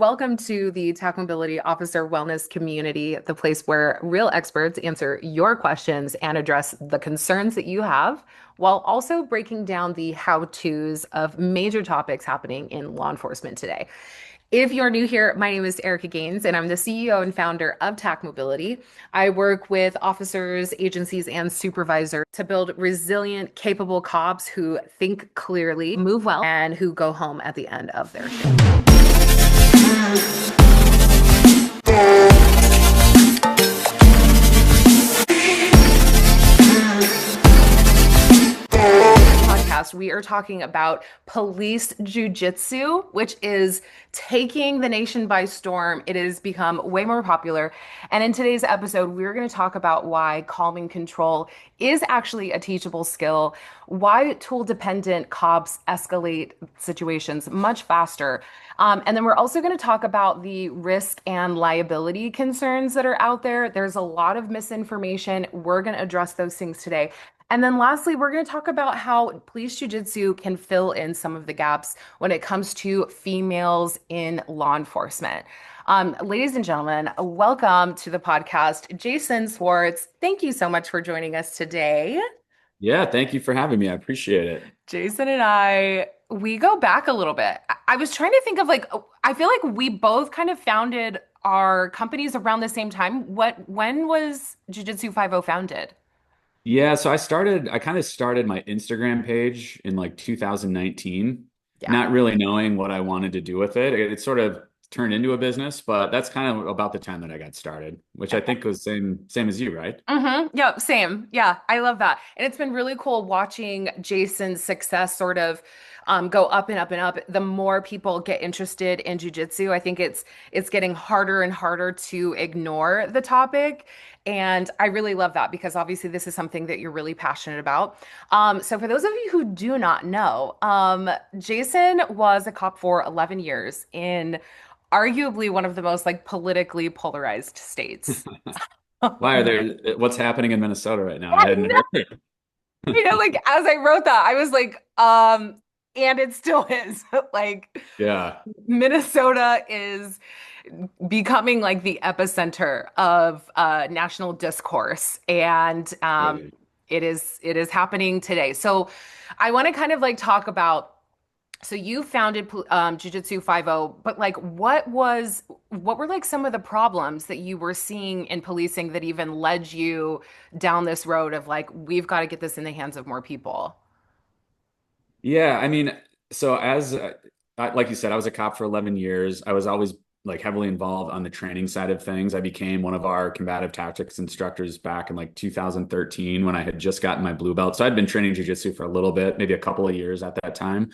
Welcome to the TacMobility Officer Wellness Community, the place where real experts answer your questions and address the concerns that you have, while also breaking down the how-tos of major topics happening in law enforcement today. If you're new here, my name is Erica Gaines, and I'm the CEO and founder of TacMobility. I work with officers, agencies, and supervisors to build resilient, capable cops who think clearly, move well, and who go home at the end of their shift. Podcast, we are talking about police jiu-jitsu, which is taking the nation by storm. It has become way more popular. And in today's episode, we're going to talk about why calming control is actually a teachable skill, why tool-dependent cops escalate situations much faster. And then we're also going to talk about the risk and liability concerns that are out there. There's a lot of misinformation. We're going to address those things today. And then lastly, we're going to talk about how police jiu-jitsu can fill in some of the gaps when it comes to females in law enforcement. Ladies and gentlemen, welcome to the podcast. Jason Swartz, thank you so much for joining us today. Yeah, thank you for having me. I appreciate it. Jason and we go back a little bit. I was trying to think of I feel like we both kind of founded our companies around the same time. When was Jiu Jitsu Five-O founded? Yeah, so I kind of started my Instagram page in like 2019, Yeah. not really knowing what I wanted to do with it. It sort of turned into a business, but that's kind of about the time that I got started, which I think was same as you, right? Yeah, same. Yeah, I love that. And it's been really cool watching Jason's success sort of go up and up and up. The more people get interested in jujitsu, I think it's getting harder and harder to ignore the topic. And I really love that because obviously this is something that you're really passionate about. So for those of you who do not know, Jason was a cop for 11 years in arguably one of the most like politically polarized states. Why are there, what's happening in Minnesota right now? I I hadn't know, heard. like as I wrote that, I was like, and it still is. Like Yeah. Minnesota is becoming like the epicenter of national discourse, and Crazy. it is happening today. So I want to kind of like talk about. So you founded Jiu Jitsu Five-O, but like what were like some of the problems that you were seeing in policing that even led you down this road of like we've got to get this in the hands of more people? Yeah, I mean, so like you said, I was a cop for 11 years. I was always like heavily involved on the training side of things. I became one of our combative tactics instructors back in like 2013 when I had just gotten my blue belt. So I'd been training jiu-jitsu for a little bit, maybe a couple of years at that time.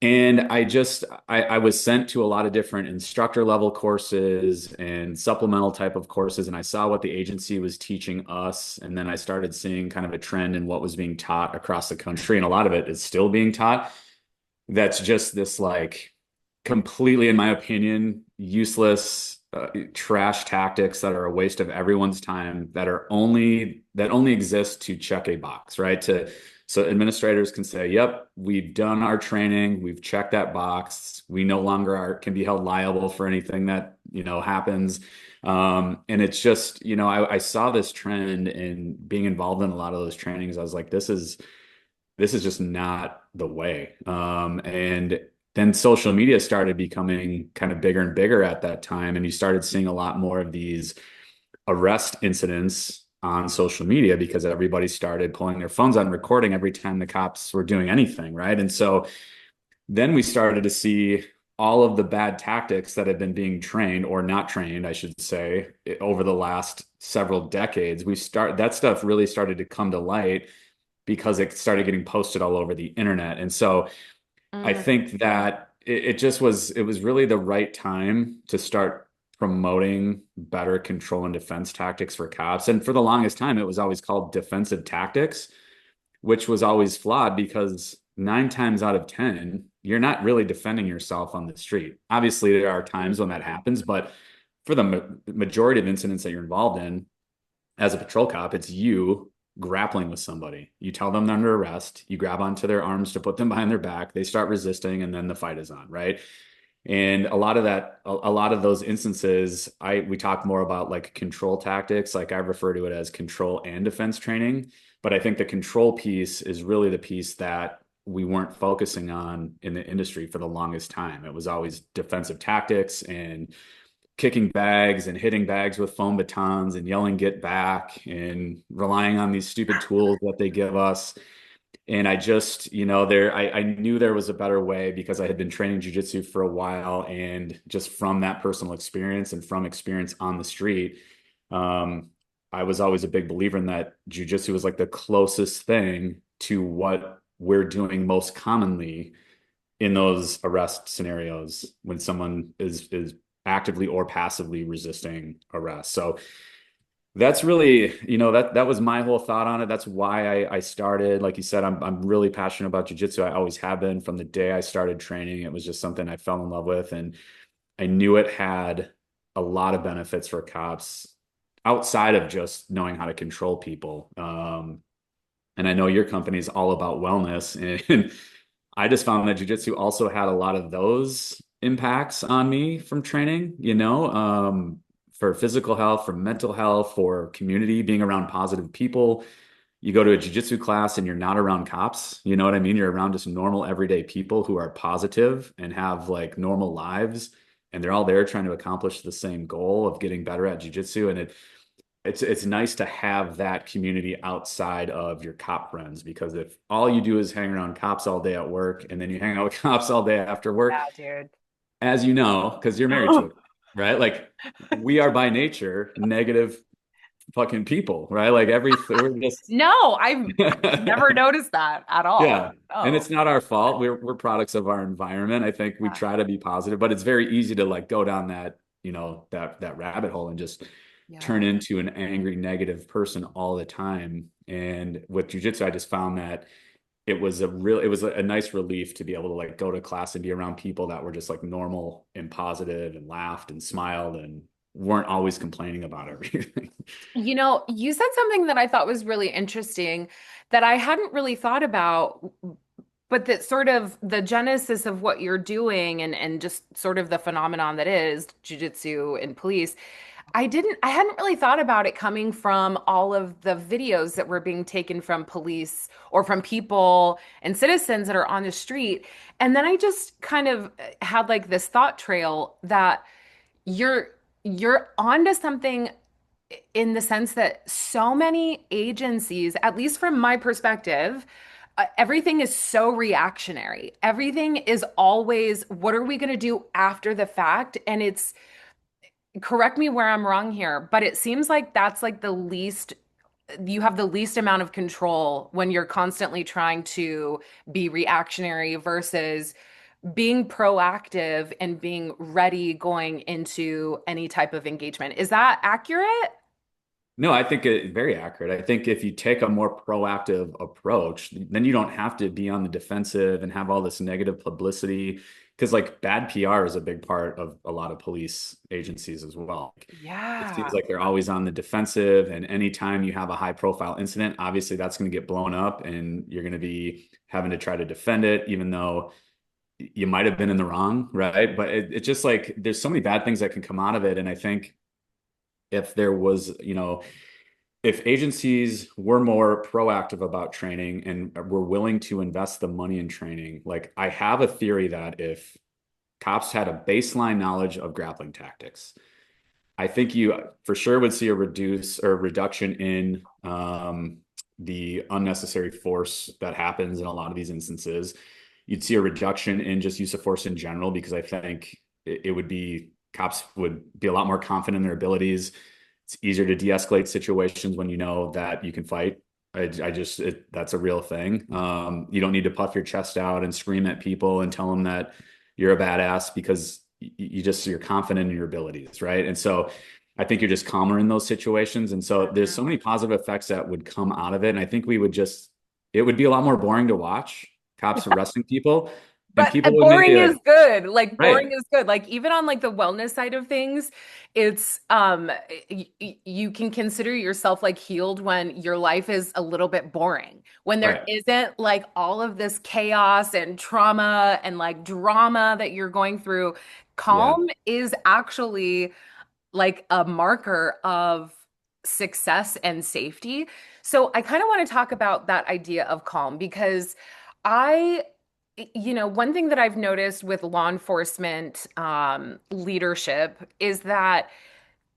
And I was sent to a lot of different instructor level courses and supplemental type of courses. And I saw what the agency was teaching us. And then I started seeing kind of a trend in what was being taught across the country. And a lot of it is still being taught. That's just this like completely, in my opinion, useless trash tactics that are a waste of everyone's time that only exist to check a box, right? So administrators can say, yep, we've done our training, we've checked that box, we no longer can be held liable for anything that happens. And it's just, I saw this trend in being involved in a lot of those trainings. I was like, this is just not the way. And then social media started becoming kind of bigger and bigger at that time. And you started seeing a lot more of these arrest incidents on social media because everybody started pulling their phones out and recording every time the cops were doing anything, right? And so then we started to see all of the bad tactics that have been being trained or not trained, I should say, over the last several decades. That stuff really started to come to light because it started getting posted all over the internet. And so I Mm. think that it was really the right time to start promoting better control and defense tactics for cops. And for the longest time, it was always called defensive tactics, which was always flawed because 9 times out of 10, you're not really defending yourself on the street. Obviously, there are times when that happens, but for the majority of incidents that you're involved in as a patrol cop, it's you grappling with somebody. You tell them they're under arrest, you grab onto their arms to put them behind their back, they start resisting, and then the fight is on, right? And a lot of those instances, we talk more about like control tactics. Like I refer to it as control and defense training. But I think the control piece is really the piece that we weren't focusing on in the industry for the longest time. It was always defensive tactics and kicking bags and hitting bags with foam batons and yelling get back and relying on these stupid tools that they give us. And I just, I knew there was a better way because I had been training jujitsu for a while. And just from that personal experience and from experience on the street, um, I was always a big believer in that jujitsu was like the closest thing to what we're doing most commonly in those arrest scenarios when someone is actively or passively resisting arrest. So that's really, that was my whole thought on it. That's why I started. Like you said, I'm really passionate about jiu-jitsu. I always have been from the day I started training. It was just something I fell in love with, and I knew it had a lot of benefits for cops outside of just knowing how to control people. And I know your company is all about wellness, and I just found that jiu-jitsu also had a lot of those impacts on me from training, for physical health, for mental health, for community, being around positive people. You go to a jiu-jitsu class and you're not around cops. You know what I mean? You're around just normal everyday people who are positive and have like normal lives, and they're all there trying to accomplish the same goal of getting better at jiu-jitsu. And it's nice to have that community outside of your cop friends, because if all you do is hang around cops all day at work and then you hang out with cops all day after work, Yeah, dude. as you know, because you're married to it, right? Like we are by nature negative fucking people, right? Like we're just No, I've never noticed that at all. yeah. And Oh, it's not our fault. We're products of our environment. I think we yeah. try to be positive, but it's very easy to like go down that, that rabbit hole and just Yeah. turn into an angry, negative person all the time. And with jujitsu, I just found that it was a nice relief to be able to like go to class and be around people that were just like normal and positive and laughed and smiled and weren't always complaining about everything. You said something that I thought was really interesting that I hadn't really thought about, but that sort of the genesis of what you're doing and just sort of the phenomenon that is jujitsu and police. I hadn't really thought about it coming from all of the videos that were being taken from police or from people and citizens that are on the street. And then I just kind of had like this thought trail that you're you're onto something in the sense that so many agencies, at least from my perspective, everything is so reactionary. Everything is always, what are we going to do after the fact? And it's, correct me where I'm wrong here, but it seems like that's like the least, you have the least amount of control when you're constantly trying to be reactionary versus being proactive and being ready going into any type of engagement. Is that accurate? No, I think very accurate. I think if you take a more proactive approach, then you don't have to be on the defensive and have all this negative publicity. Because like bad PR is a big part of a lot of police agencies as well. It seems Yeah. like they're always on the defensive, and anytime you have a high profile incident, obviously that's going to get blown up and you're going to be having to try to defend it, even though you might have been in the wrong, right? But it's just like there's so many bad things that can come out of it. And I think if there was, if agencies were more proactive about training and were willing to invest the money in training, like I have a theory that if cops had a baseline knowledge of grappling tactics, I think you for sure would see a reduction in the unnecessary force that happens in a lot of these instances. You'd see a reduction in just use of force in general, because I think it would be cops would be a lot more confident in their abilities. It's easier to de-escalate situations when you know that you can fight. That's a real thing. You don't need to puff your chest out and scream at people and tell them that you're a badass, because you're confident in your abilities, right? And so I think you're just calmer in those situations. And so there's so many positive effects that would come out of it. And I think it would be a lot more boring to watch cops arresting people, And But people would maybe boring is like, good. Like boring right. is good. Like even on like the wellness side of things, it's you can consider yourself like healed when your life is a little bit boring. When there Right. isn't like all of this chaos and trauma and like drama that you're going through. Yeah. Calm is actually like a marker of success and safety. So I kind of want to talk about that idea of calm because I, one thing that I've noticed with law enforcement leadership is that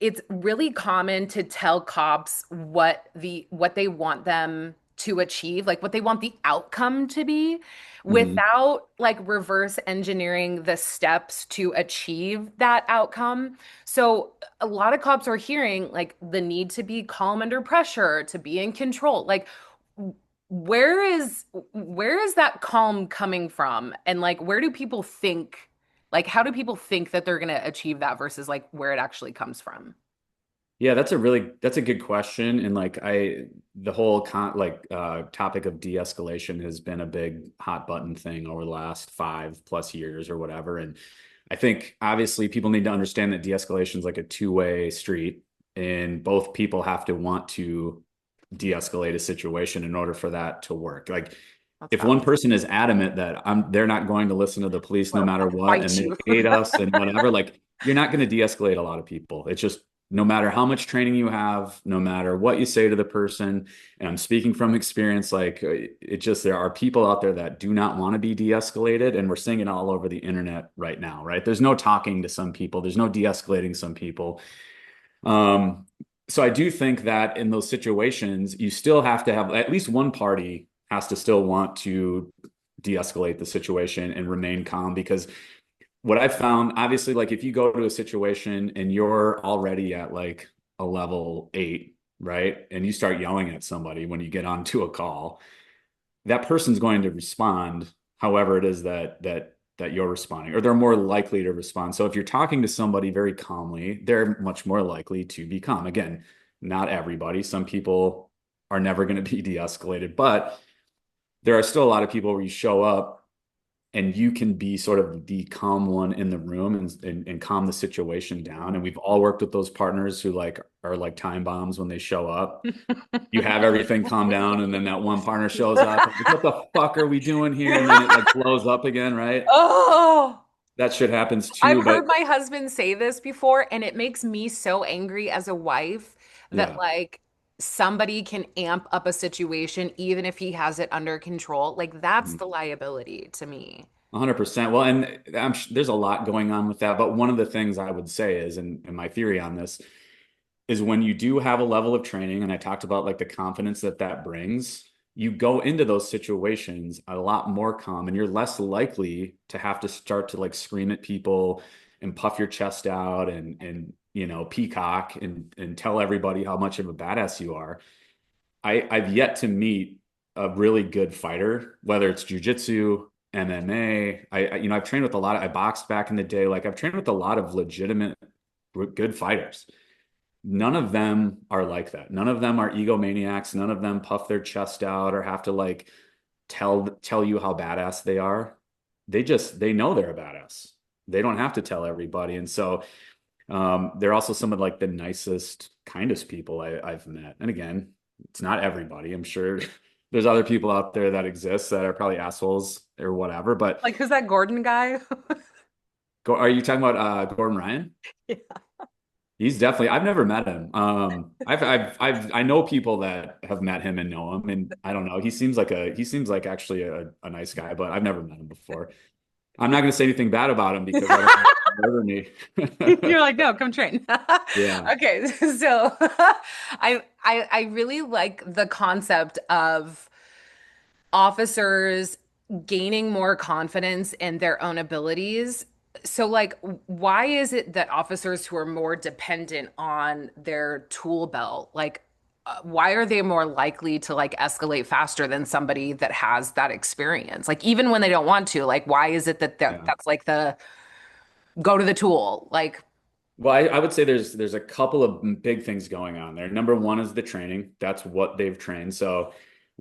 it's really common to tell cops what they want them to achieve, like what they want the outcome to be, Hmm. without like reverse engineering the steps to achieve that outcome. So a lot of cops are hearing like the need to be calm under pressure, to be in control. Like where is where is that calm coming from? And like where do people think like how do people think that they're going to achieve that versus like where it actually comes from? Yeah, that's a good question. And like the whole topic of de-escalation has been a big hot button thing over the last 5+ years or whatever. And I think obviously people need to understand that de-escalation is like a two-way street, and both people have to want to de-escalate a situation in order for that to work. Like That's if valid. one person is adamant that they're not going to listen to the police no matter I'll what, and fight they you. hate us and whatever, like you're not going to de-escalate a lot of people. It's just no matter how much training you have, no matter what you say to the person, and I'm speaking from experience, like it just there are people out there that do not want to be de-escalated, and we're seeing it all over the internet right now, right? There's no talking to some people, there's no de-escalating some people. Um, so I do think that in those situations, you still have to have at least one party has to still want to de-escalate the situation and remain calm, because what I've found, obviously, like if you go to a situation and you're already at like a level 8, right? And you start yelling at somebody when you get onto a call, that person's going to respond however it is that you're responding, or they're more likely to respond. So if you're talking to somebody very calmly, they're much more likely to be calm. Again, not everybody. Some people are never going to be de-escalated, but there are still a lot of people where you show up and you can be sort of the calm one in the room, and calm the situation down. And we've all worked with those partners who like are like time bombs when they show up. You have everything calm down, and then that one partner shows up and like, what the fuck are we doing here? And then it like blows up again, right? Oh, That shit happens I've too. heard But my husband say this before, and it makes me so angry as a wife that yeah, like somebody can amp up a situation even if he has it under control. Like that's the liability to me. 100%. Well, and there's a lot going on with that. But one of the things I would say is, and my theory on this is, when you do have a level of training, and I talked about like the confidence that that brings, you go into those situations a lot more calm, and you're less likely to have to start to like scream at people and puff your chest out and peacock and tell everybody how much of a badass you are. I've yet to meet a really good fighter, whether it's jujitsu, MMA. I've trained with a lot of, I boxed back in the day. Like I've trained with a lot of legitimate good fighters. None of them are like that. None of them are egomaniacs. None of them puff their chest out or have to like tell you how badass they are. They know they're a badass. They don't have to tell everybody. And so they're also some of like the nicest, kindest people I've met. And again, it's not everybody. I'm sure there's other people out there that exist that are probably assholes or whatever. But Like who's that Gordon guy? are you talking about Gordon Ryan? Yeah. He's definitely, I've never met him. I know people that have met him and know him, and I don't know. He seems like actually a nice guy, but I've never met him before. I'm not going to say anything bad about him because I don't want him to murder me. You're like, no, come train. Yeah. Okay, so I really like the concept of officers gaining more confidence in their own abilities. So, like, why is it that officers who are more dependent on their tool belt, like, why are they more likely to like escalate faster than somebody that has that experience? Like, even when they don't want to, like, why is it that Yeah. that's like the go to the tool? Like, Well, I would say there's a couple of big things going on there. Number one is the training. That's what they've trained. So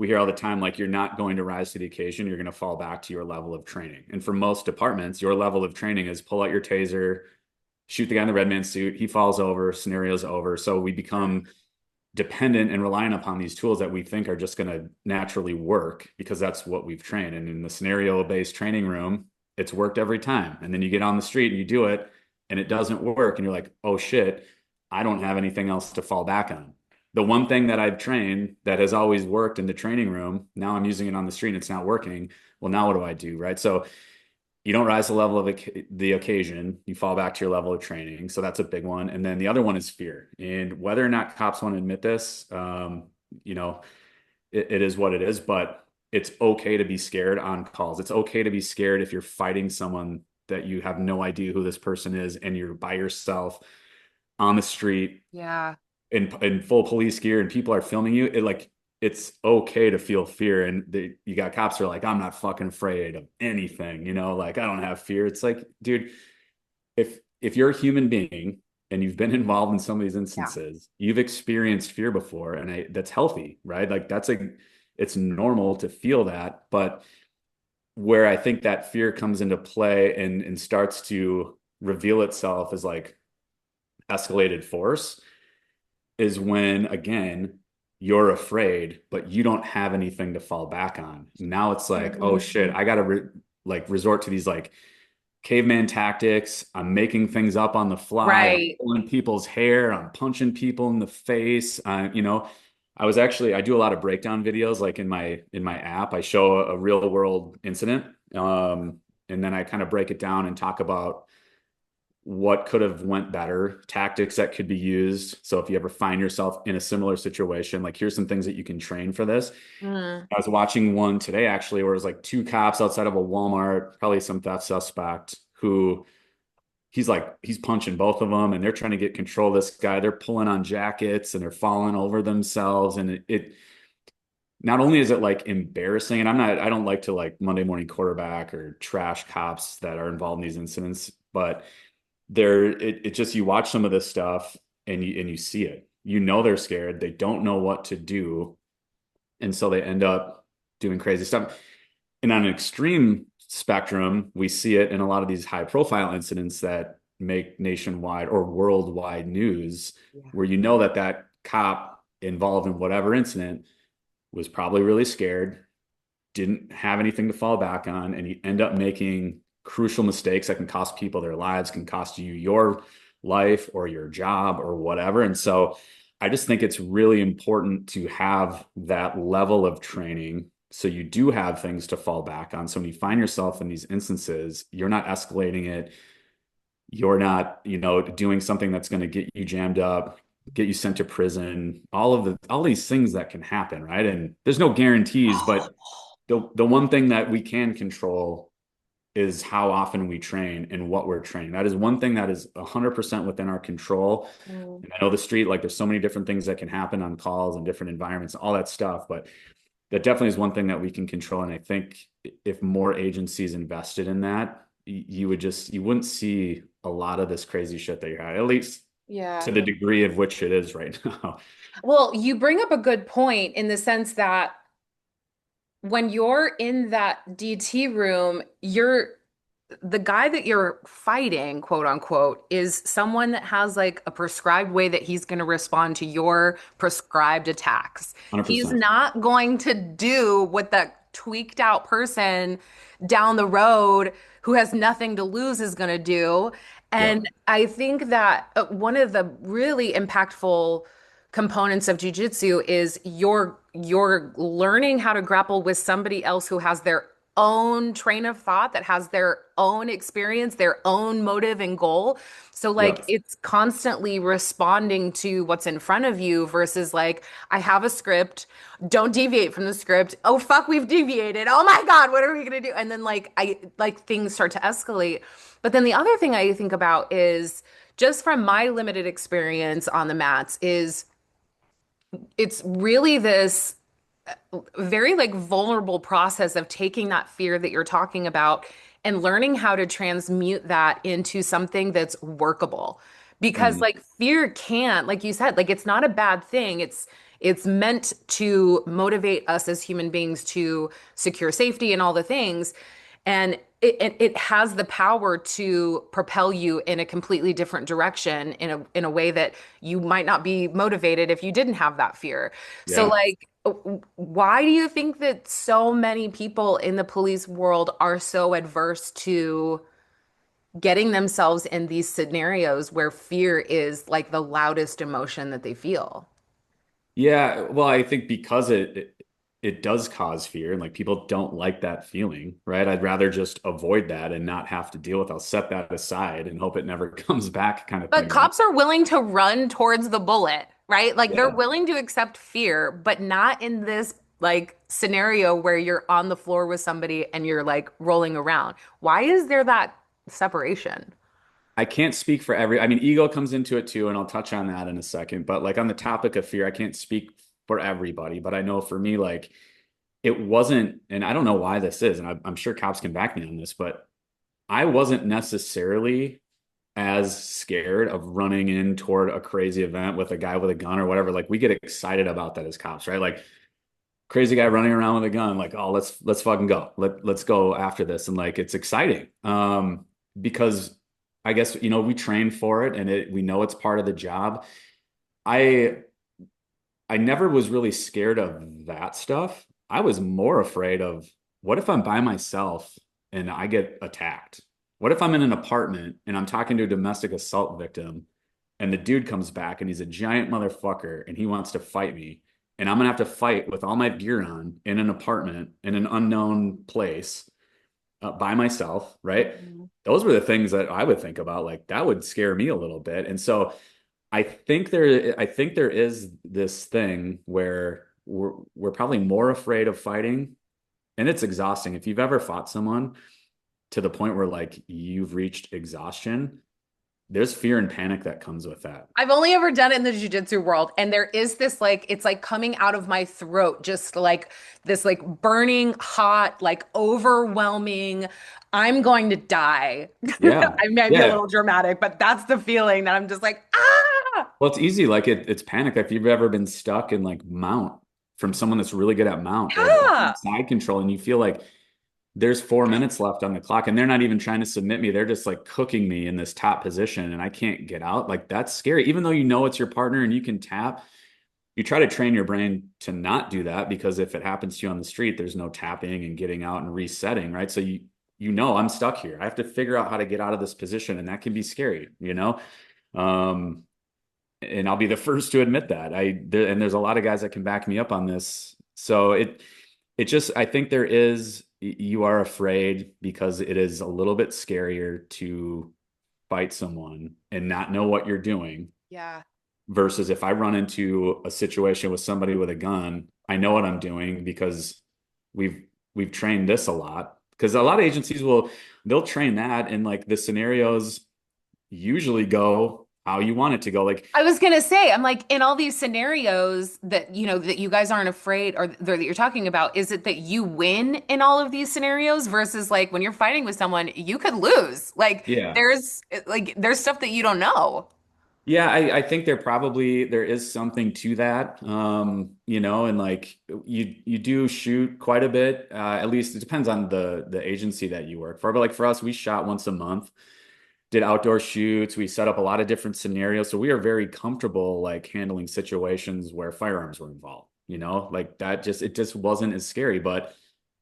we hear all the time, like, you're not going to rise to the occasion, you're going to fall back to your level of training. And for most departments, your level of training is pull out your taser, shoot the guy in the red man suit, he falls over, scenario's over. So we become dependent and reliant upon these tools that we think are just going to naturally work because that's what we've trained. And in the scenario based training room, it's worked every time. And then you get on the street and you do it and it doesn't work. And you're like, oh shit, I don't have anything else to fall back on. The one thing that I've trained that has always worked in the training room, now I'm using it on the street and it's not working. Well, now what do I do? Right. So you don't rise to the level of the occasion, you fall back to your level of training. So that's a big one. And then the other one is fear. And whether or not cops want to admit this, you know, it is what it is, but it's okay to be scared on calls. It's okay to be scared if you're fighting someone that you have no idea who this person is and you're by yourself on the street Yeah. in full police gear and people are filming you. It's okay to feel fear. And you got cops who are like, I'm not fucking afraid of anything, like I don't have fear. It's like, dude, if you're a human being and you've been involved in some of these Yeah. instances, you've experienced fear before, and that's healthy, right? Like it's normal to feel that. But where I think that fear comes into play and starts to reveal itself as like escalated force is when, again, you're afraid, but you don't have anything to fall back on. Now it's like, oh shit, Mhm. I got to resort to these like caveman tactics. I'm making things up on the fly. I'm Right. pulling people's hair. I'm punching people in the face. I do a lot of breakdown videos, like in my app. I show a real world incident, and then I kind of break it down and talk about what could have went better, tactics that could be used. So if you ever find yourself in a similar situation, like here's some things that you can train for this. Mm. I was watching one today actually where it was like two cops outside of a Walmart, probably some theft suspect who he's punching both of them and they're trying to get control of this guy. They're pulling on jackets and they're falling over themselves. And it not only is it like embarrassing, and I don't like to like Monday morning quarterback or trash cops that are involved in these incidents, but it just, you watch some of this stuff and you see it, they're scared, they don't know what to do, and so they end up doing crazy stuff. And on an extreme spectrum, we see it in a lot of these high profile incidents that make nationwide or worldwide news, Yeah. where that cop involved in whatever incident was probably really scared, didn't have anything to fall back on, and you end up making crucial mistakes that can cost people their lives, can cost you your life or your job or whatever. And so I just think it's really important to have that level of training so you do have things to fall back on. So when you find yourself in these instances, you're not escalating it. You're not, doing something that's going to get you jammed up, get you sent to prison, all these things that can happen, right? And there's no guarantees, but the one thing that we can control is how often we train and what we're training. That is one thing that is 100% within our control. Mm. And I know the street, like there's so many different things that can happen on calls and different environments, all that stuff, but that definitely is one thing that we can control. And I think if more agencies invested in that, you wouldn't see a lot of this crazy shit that you're at least Yeah. to the degree of which it is right now. Well, you bring up a good point in the sense that when you're in that DT room, the guy that you're fighting, quote unquote, is someone that has like a prescribed way that he's going to respond to your prescribed attacks. He's 100%. not going to do what that tweaked out person down the road who has nothing to lose is going to do. And Yep. I think that one of the really impactful components of jujitsu is you're learning how to grapple with somebody else who has their own train of thought, that has their own experience, their own motive and goal. So like Yep. it's constantly responding to what's in front of you versus like, I have a script, don't deviate from the script. Oh fuck, we've deviated. Oh my God, what are we gonna do? And then things start to escalate. But then the other thing I think about is just from my limited experience on the mats is it's really this very like vulnerable process of taking that fear that you're talking about and learning how to transmute that into something that's workable. Because Mhm. like fear can't, like you said, like it's not a bad thing. It's meant to motivate us as human beings to secure safety and all the things. And it has the power to propel you in a completely different direction in a way that you might not be motivated if you didn't have that fear. So Yeah. like why do you think that so many people in the police world are so adverse to getting themselves in these scenarios where fear is like the loudest emotion that they feel? Yeah, well, I think because it does cause fear and like people don't like that feeling, right? I'd rather just avoid that and not have to deal with. I'll set that aside and hope it never comes back kind of But thing, right? cops are willing to run towards the bullet, right? Like they're Yeah. willing to accept fear, but not in this like scenario where you're on the floor with somebody and you're like rolling around. Why is there that separation? I can't speak for every, I mean, ego comes into it too, and I'll touch on that in a second. But like on the topic of fear, I can't speak for everybody, but I know for me, like it wasn't, and I don't know why this is, and I'm sure cops can back me on this, but I wasn't necessarily as scared of running in toward a crazy event with a guy with a gun or whatever. Like we get excited about that as cops, right? Like crazy guy running around with a gun, like, oh, let's fucking go. Let's go after this. And like it's exciting. Because I guess we train for it and we know it's part of the job. I I never was really scared of that stuff. I was more afraid of what if I'm by myself and I get attacked? What if I'm in an apartment and I'm talking to a domestic assault victim and the dude comes back and he's a giant motherfucker and he wants to fight me and I'm gonna have to fight with all my gear on in an apartment in an unknown place by myself, right? Mhm. Those were the things that I would think about. Like that would scare me a little bit. And so I think there is this thing where we're probably more afraid of fighting, and it's exhausting. If you've ever fought someone to the point where like you've reached exhaustion, there's fear and panic that comes with that. I've only ever done it in the jiu-jitsu world, and there is this like it's like coming out of my throat, just like this like burning hot, like overwhelming, I'm going to die. Yeah. I might be a Yeah. little dramatic, but that's the feeling that I'm just like, ah, Well, it's easy. Like it's panic. If you've ever been stuck in like mount from someone that's really good at mount or yeah. side control, and you feel like there's 4 minutes left on the clock and they're not even trying to submit me. They're just like cooking me in this top position and I can't get out. Like that's scary. Even though you know it's your partner and you can tap, you try to train your brain to not do that because if it happens to you on the street, there's no tapping and getting out and resetting, right? So you know I'm stuck here. I have to figure out how to get out of this position and that can be scary. Um, and I'll be the first to admit that. And there's a lot of guys that can back me up on this. So it just I think there is you are afraid because it is a little bit scarier to fight someone and not know what you're doing Yeah. versus if I run into a situation with somebody with a gun, I know what I'm doing because we've we've trained this a lot. Because a lot of agencies they'll train that and like the scenarios usually go how you want it to go. Like, I was gonna say, I'm like, in all these scenarios that that you guys aren't afraid or that you're talking about, is it that you win in all of these scenarios versus like when you're fighting with someone, you could lose. yeah. Like there's stuff that you don't know. Yeah, I think there is something to that. And like you do shoot quite a bit. At least it depends on the agency that you work for. But like for us, we shot once a month, did outdoor shoots. We set up a lot of different scenarios. So we are very comfortable like handling situations where firearms were involved, like that it just wasn't as scary. But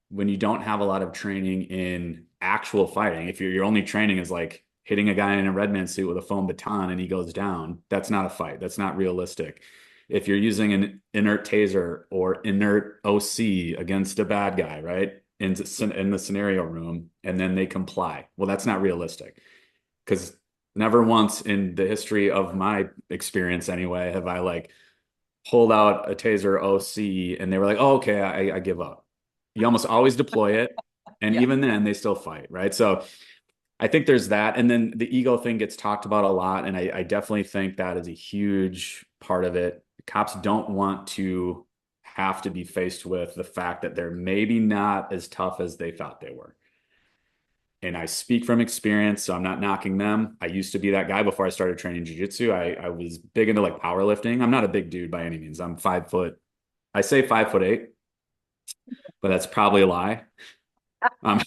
when you don't have a lot of training in actual fighting, if your only training is like hitting a guy in a red man suit with a foam baton and he goes down, that's not a fight. That's not realistic. If you're using an inert taser or inert OC against a bad guy, right? In the scenario room, and then they comply. Well, that's not realistic because never once in the history of my experience anyway have I like pulled out a taser OC and they were like, oh, okay, I give up. You almost always deploy it. And Yeah. even then they still fight, right? So I think there's that. And then the ego thing gets talked about a lot. And I definitely think that is a huge part of it. Cops don't want to have to be faced with the fact that they're maybe not as tough as they thought they were. And I speak from experience, so I'm not knocking them. I used to be that guy before I started training jiu-jitsu. I was big into like powerlifting. I'm not a big dude by any means. I'm 5 foot. I say 5'8", but that's probably a lie. I'm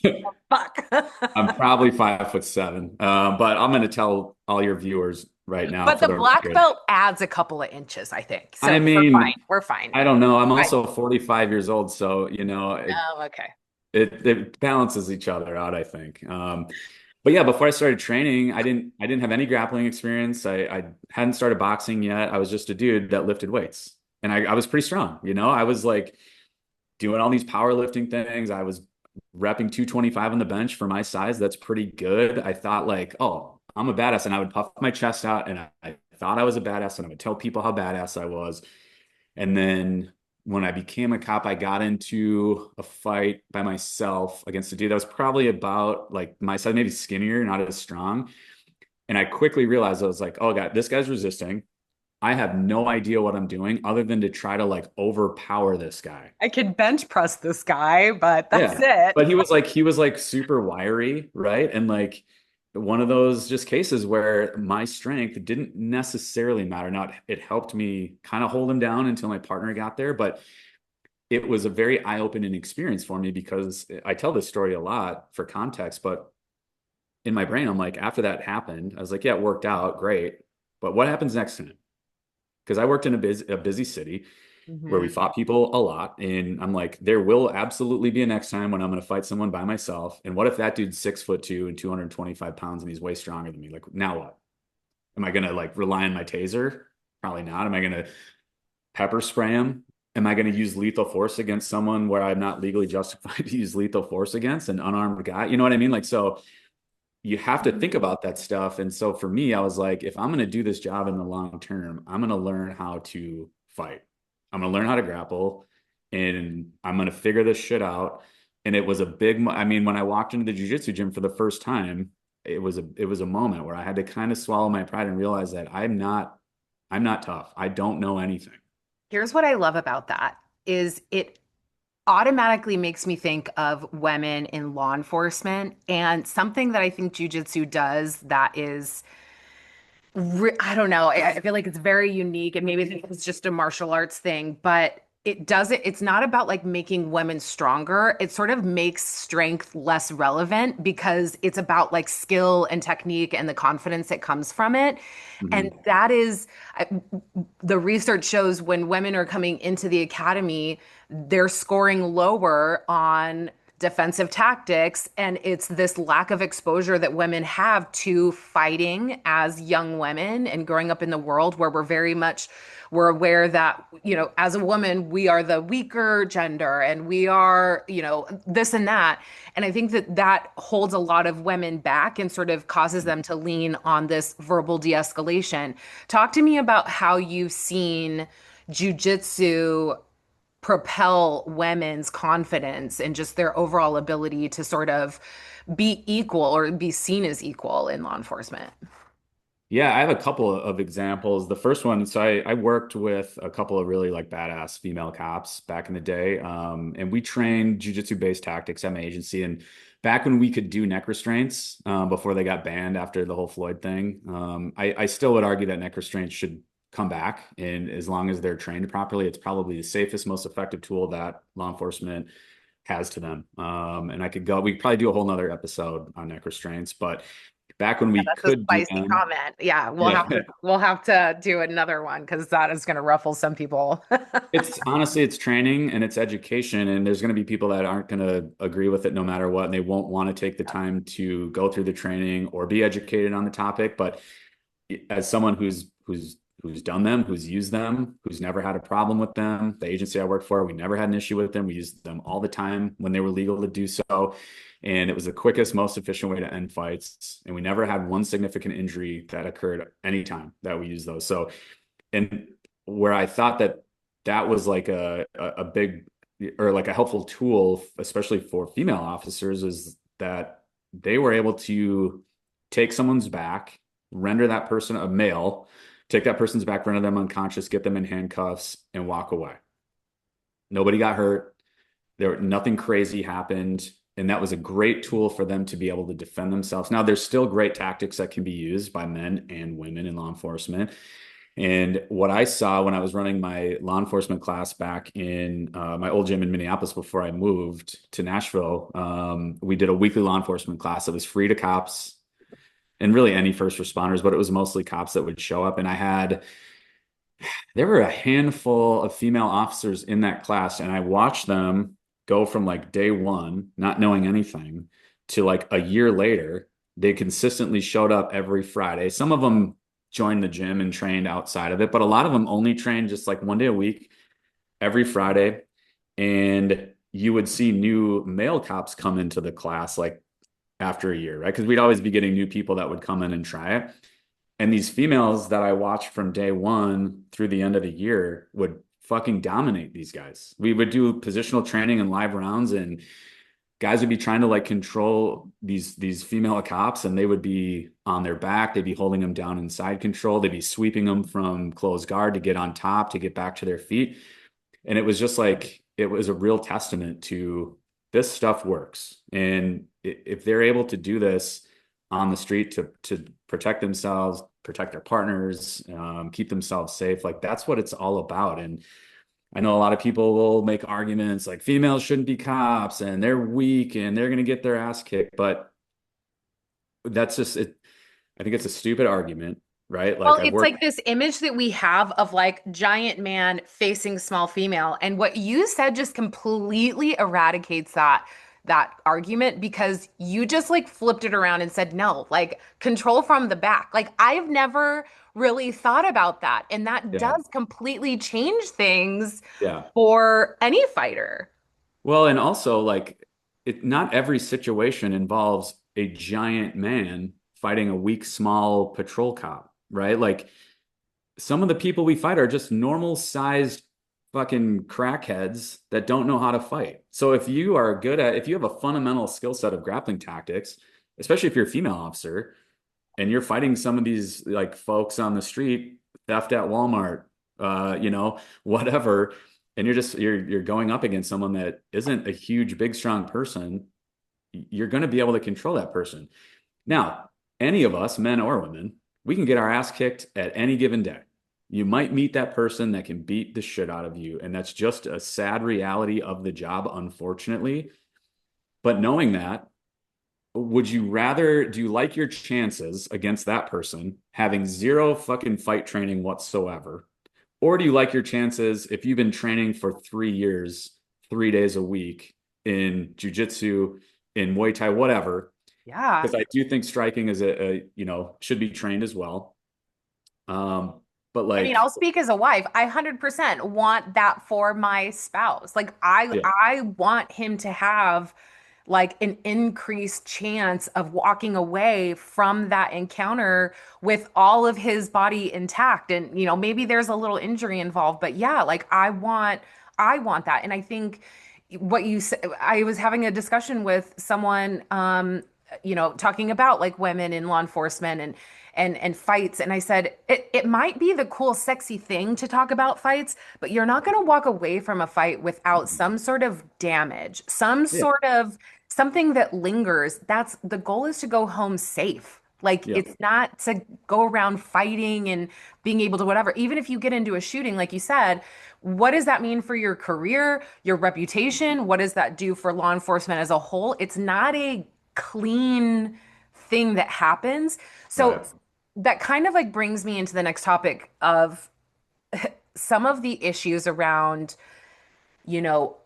Fuck. I'm probably 5'7". But I'm going to tell all your viewers right now But for the the black record. belt adds a couple of inches, I think. I So we're fine. mean, We're fine. I don't know. I'm I, also 45 years old, so oh, okay. it balances each other out, I think. But yeah, before I started training, I didn't have any grappling experience. I hadn't started boxing yet. I was just a dude that lifted weights, and I was pretty strong. I was like doing all these powerlifting things. I was repping 225 on the bench for my size. That's pretty good. I thought like, oh, I'm a badass, and I would puff my chest out, and I thought I was a badass, and I would tell people how badass I was. And then when I became a cop, I got into a fight by myself against a dude that was probably about like my size, maybe skinnier, not as strong. And I quickly realized I was like, oh God, this guy's resisting. I have no idea what I'm doing other than to try to like overpower this guy. I could bench press this guy, but that's Yeah. it. But he was like super wiry, right? And like one of those just cases where my strength didn't necessarily matter. Not it helped me kind of hold him down until my partner got there, but it was a very eye-opening experience for me because I tell this story a lot for context, but in my brain, I'm like, after that happened, I was like, yeah, it worked out, great. But what happens next time? Because I worked in a busy city where we Mhm. fought people a lot. And I'm like, there will absolutely be a next time when I'm going to fight someone by myself. And what if that dude's 6'2" and 225 pounds and he's way stronger than me? Like, now what? Am I going to like rely on my taser? Probably not. Am I going to pepper spray him? Am I going to use lethal force against someone where I'm not legally justified to use lethal force against an unarmed guy? You know what I mean? Like, so you have to think about that stuff. And so for me, I was like, if I'm going to do this job in the long term, I'm going to learn how to fight. I'm going to learn how to grapple and I'm going to figure this shit out. And it was a big, I mean, when I walked into the jiu-jitsu gym for the first time, it was a moment where I had to kind of swallow my pride and realize that I'm not tough. I don't know anything. Here's what I love about that is it automatically makes me think of women in law enforcement and something that I think jujitsu does that is I don't know. I feel like it's very unique, and maybe it's just a martial arts thing, but it doesn't, it's not about like making women stronger. It sort of makes strength less relevant because it's about like skill and technique and the confidence that comes from it. And Mhm. that is, the research shows when women are coming into the academy, they're scoring lower on defensive tactics. And it's this lack of exposure that women have to fighting as young women and growing up in the world where we're aware that, as a woman, we are the weaker gender and we are, this and that. And I think that that holds a lot of women back and sort of causes them to lean on this verbal de-escalation. Talk to me about how you've seen jujitsu propel women's confidence and just their overall ability to sort of be equal or be seen as equal in law enforcement. Yeah, I have a couple of examples. The first one, so I worked with a couple of really like badass female cops back in the day. And we trained jujitsu based tactics at my agency. And back when we could do neck restraints, before they got banned after the whole Floyd thing, I still would argue that neck restraints should come back. And as long as they're trained properly, it's probably the safest, most effective tool that law enforcement has to them. And we could probably do a whole nother episode on neck restraints, but back when Yeah, we that's a could do spicy them. comment. Yeah, Yeah. we'll have to do another one because that is going to ruffle some people. It's honestly, it's training and it's education, and there's going to be people that aren't going to agree with it no matter what, and they won't want to take the time to go through the training or be educated on the topic. But as someone who's done them, who's used them, who's never had a problem with them, the agency I worked for, we never had an issue with them. We used them all the time when they were legal to do so, and it was the quickest, most efficient way to end fights. And we never had one significant injury that occurred anytime that we used those. So, and where I thought that was like a big or like a helpful tool, especially for female officers, is that they were able to take someone's back, render that person a male, take that person's back, render them unconscious, get them in handcuffs, and walk away. Nobody got hurt. Nothing crazy happened. And that was a great tool for them to be able to defend themselves. Now, there's still great tactics that can be used by men and women in law enforcement. And what I saw when I was running my law enforcement class back in my old gym in Minneapolis before I moved to Nashville, we did a weekly law enforcement class that was free to cops and really any first responders, but it was mostly cops that would show up. And there were a handful of female officers in that class, and I watched them go from like day one, not knowing anything, to like a year later. They consistently showed up every Friday. Some of them joined the gym and trained outside of it, but a lot of them only trained just like one day a week, every Friday. And you would see new male cops come into the class like after a year, right? Because we'd always be getting new people that would come in and try it. And these females that I watched from day one through the end of the year would fucking dominate these guys. We would do positional training and live rounds, and guys would be trying to like control these female cops, and they would be on their back. They'd be holding them down in side control. They'd be sweeping them from closed guard to get on top to get back to their feet. And it was just like it was a real testament to this stuff works. And if they're able to do this on the street to protect themselves, protect their partners, keep themselves safe, like that's what it's all about. And I know a lot of people will make arguments like females shouldn't be cops and they're weak and they're going to get their ass kicked, but that's just it. I think it's a stupid argument, right? Well, Like I've it's worked, like this image that we have of like giant man facing small female. And what you said just completely eradicates that argument because you just like flipped it around and said no, like control from the back. Like I've never really thought about that. And that yeah, does completely change things yeah. for any fighter. Well, and also like not every situation involves a giant man fighting a weak, small patrol cop, right? Like some of the people we fight are just normal sized fucking crackheads that don't know how to fight. So if you have a fundamental skill set of grappling tactics, especially if you're a female officer and you're fighting some of these like folks on the street, theft at Walmart, whatever, and you're going up against someone that isn't a huge, big, strong person, you're going to be able to control that person. Now, any of us, men or women, we can get our ass kicked at any given day. You might meet that person that can beat the shit out of you. And that's just a sad reality of the job, unfortunately. But knowing that, do you like your chances against that person having zero fucking fight training whatsoever? Or do you like your chances if you've been training for 3 years, 3 days a week in jujitsu, in Muay Thai, whatever? Yeah. Because I do think striking is should be trained as well. But I mean, I'll like, speak as a wife. I 100% want that for my spouse. Like yeah, I want him to have like an increased chance of walking away from that encounter with all of his body intact. And, maybe there's a little injury involved, but yeah, like I want that. And I think what you said, I was having a discussion with someone, talking about like women in law enforcement and fights. And I said, it might be the cool, sexy thing to talk about fights, but you're not going to walk away from a fight without some sort of damage, some yeah, sort of something that lingers. That's the goal is to go home safe. Like yeah, it's not to go around fighting and being able to whatever. Even if you get into a shooting, like you said, what does that mean for your career, your reputation? What does that do for law enforcement as a whole? It's not a clean thing that happens. So right. that kind of like brings me into the next topic of some of the issues around,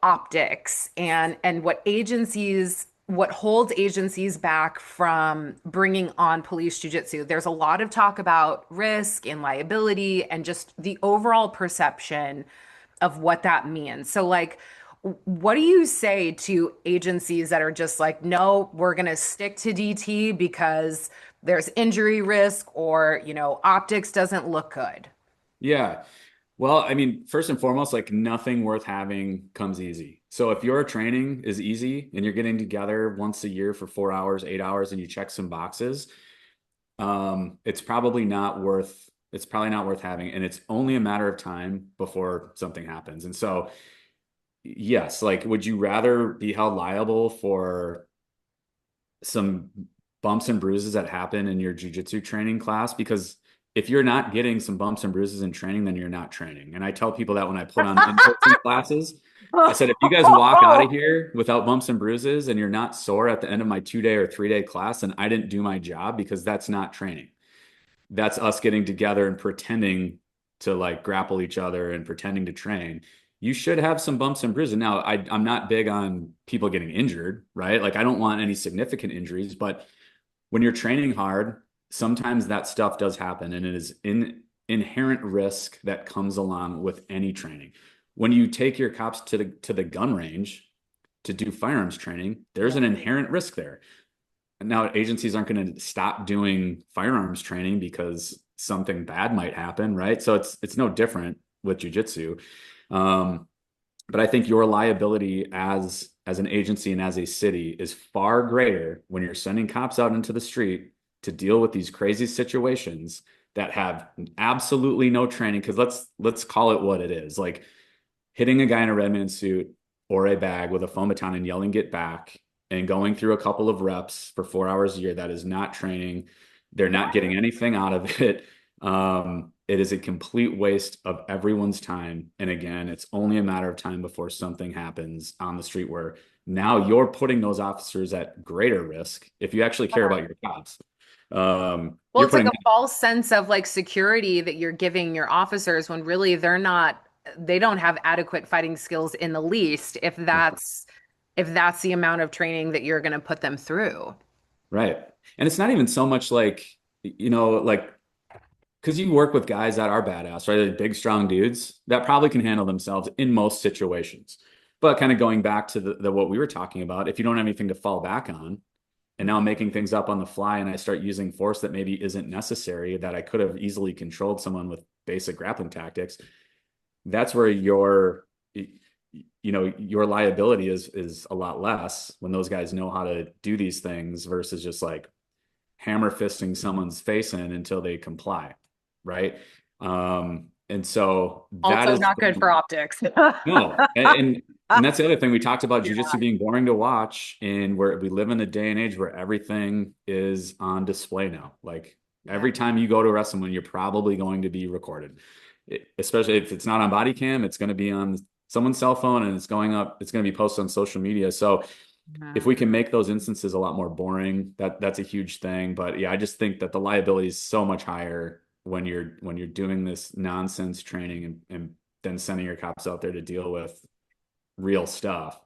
optics and what holds agencies back from bringing on police jujitsu. There's a lot of talk about risk and liability and just the overall perception of what that means. So like what do you say to agencies that are just like, no, we're going to stick to DT because there's injury risk or, optics doesn't look good? Yeah. Well, I mean, first and foremost, like nothing worth having comes easy. So if your training is easy and you're getting together once a year for 4 hours, 8 hours, and you check some boxes, it's probably not worth having. And it's only a matter of time before something happens. And so, yes, like would you rather be held liable for some bumps and bruises that happen in your jujitsu training class? Because if you're not getting some bumps and bruises in training, then you're not training. And I tell people that when I put on in-person classes, I said, if you guys walk out of here without bumps and bruises and you're not sore at the end of my 2 day or 3 day class, then I didn't do my job, because that's not training. That's us getting together and pretending to like grapple each other and pretending to train. You should have some bumps and bruises. Now, I'm not big on people getting injured, right? Like I don't want any significant injuries, but when you're training hard, sometimes that stuff does happen, and it is inherent risk that comes along with any training. When you take your cops to the gun range to do firearms training, there's Yeah. an inherent risk there. Now agencies aren't going to stop doing firearms training because something bad might happen, right? So it's no different with jujitsu. Um, but I think your liability as an agency and as a city is far greater when you're sending cops out into the street to deal with these crazy situations that have absolutely no training. Because let's call it what it is. Like hitting a guy in a red man suit or a bag with a foam baton and yelling "get back" and going through a couple of reps for 4 hours a year, that is not training. They're not getting anything out of it. It is a complete waste of everyone's time. And again, it's only a matter of time before something happens on the street where now you're putting those officers at greater risk if you actually care about your cops. Well, You're it's like putting, a false sense of like security that you're giving your officers when really they don't have adequate fighting skills in the least if that's the amount of training that you're going to put them through. right. And it's not even so much like, like, because you work with guys that are badass, right? Like big, strong dudes that probably can handle themselves in most situations. But kind of going back to the what we were talking about, if you don't have anything to fall back on, and now I'm making things up on the fly, and I start using force that maybe isn't necessary, that I could have easily controlled someone with basic grappling tactics, that's where your liability is a lot less when those guys know how to do these things versus just like hammer fisting someone's face in until they comply, right? And so that Also is not good for optics. no, and that's the other thing we talked about: Yeah. jujitsu being boring to watch, and where we live in a day and age where everything is on display now. Like Yeah. every time you go to a wrestling, you're probably going to be recorded. Especially if it's not on body cam, it's going to be on someone's cell phone, and it's going up. It's going to be posted on social media. So if Yeah. we can make those instances a lot more boring, that's a huge thing. But yeah, I just think that the liability is so much higher when you're doing this nonsense training and then sending your cops out there to deal with real stuff.